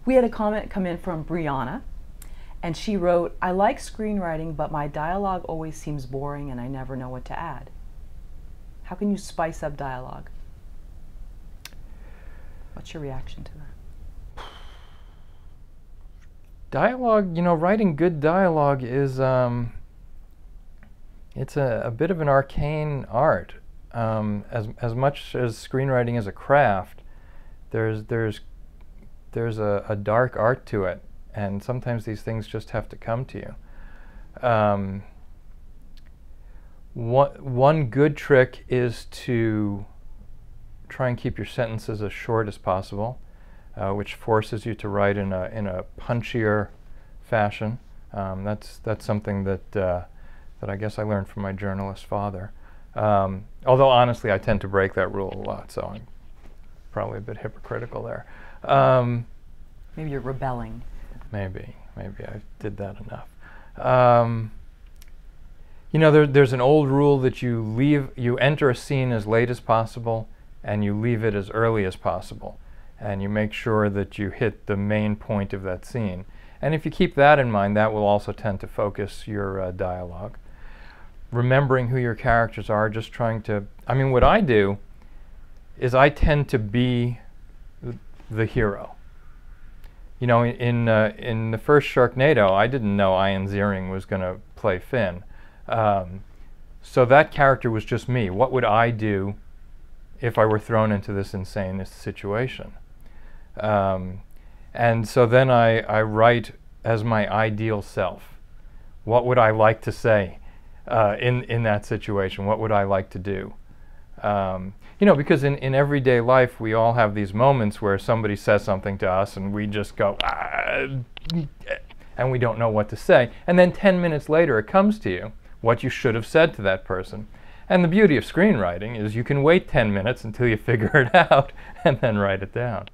We had a comment come in from Brianna, and she wrote, I like screenwriting, but my dialogue always seems boring and I never know what to add. How can you spice up dialogue? What's your reaction to that? Dialogue, writing good dialogue is, it's a bit of an arcane art. As much as screenwriting is a craft, there's a dark art to it, and sometimes these things just have to come to you. One good trick is to try and keep your sentences as short as possible, which forces you to write in a punchier fashion. That's something that I guess I learned from my journalist father. Although honestly, I tend to break that rule a lot, so I'm probably a bit hypocritical there. Maybe you're rebelling. Maybe I did that enough. There's an old rule that you enter a scene as late as possible and you leave it as early as possible, and you make sure that you hit the main point of that scene. And if you keep that in mind, that will also tend to focus your dialogue. Remembering who your characters are, just trying to, what I do is I tend to be the hero. In the first Sharknado, I didn't know Ian Ziering was going to play Finn. So that character was just me. What would I do if I were thrown into this insane situation? And so then I write as my ideal self. What would I like to say in that situation? What would I like to do? Because in everyday life we all have these moments where somebody says something to us and we just go, and we don't know what to say. And then 10 minutes later it comes to you what you should have said to that person. And the beauty of screenwriting is you can wait 10 minutes until you figure it out and then write it down.